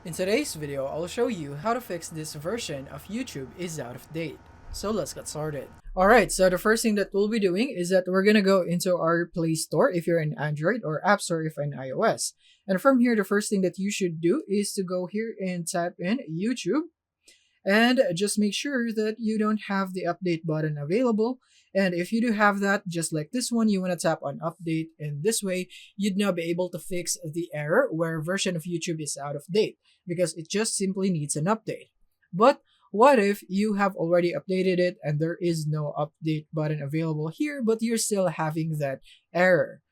In today's video, I'll show you how to fix this version of YouTube is out of date. So let's get started. Alright, so the first thing that we'll be doing is that we're gonna go into our Play Store if you're in Android or App Store if you're in iOS. And from here, the first thing that you should do is to go here and type in YouTube and just make sure that you don't have the update button available. And if you do have that, just like this one, you want to tap on update, and this way you'd now be able to fix the error where version of YouTube is out of date, because it just simply needs an update. But what if you have already updated it and there is no update button available here, but you're still having that error?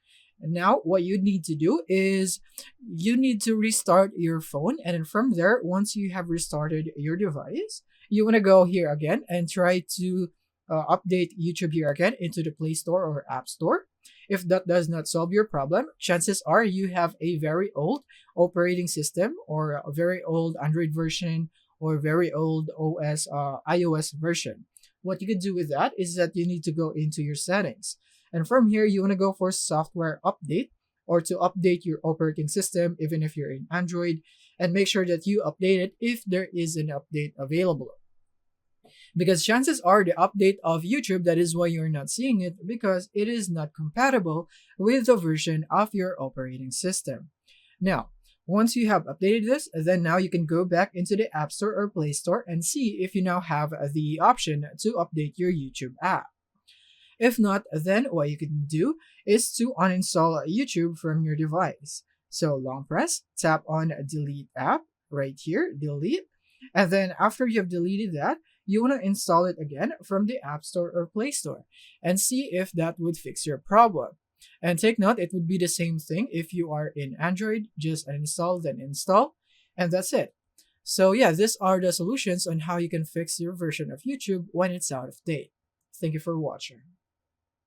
And now what you need to do is you need to restart your phone, and then from there, once you have restarted your device, you want to go here again and try to update YouTube here again into the Play Store or App Store. If that does not solve your problem, chances are you have a very old operating system or a very old Android version or very old iOS version. What you could do with that is that you need to go into your settings. And from here, you want to go for software update or to update your operating system, even if you're in Android, and make sure that you update it if there is an update available. Because chances are the update of YouTube, that is why you're not seeing it, because it is not compatible with the version of your operating system. Now, once you have updated this, then now you can go back into the App Store or Play Store and see if you now have the option to update your YouTube app. If not, then what you can do is to uninstall YouTube from your device. So long press, tap on delete app right here, delete. And then after you've deleted that, you want to install it again from the App Store or Play Store and see if that would fix your problem. And take note, it would be the same thing if you are in Android, just uninstall, then install, and that's it. So yeah, these are the solutions on how you can fix your version of YouTube when it's out of date. Thank you for watching.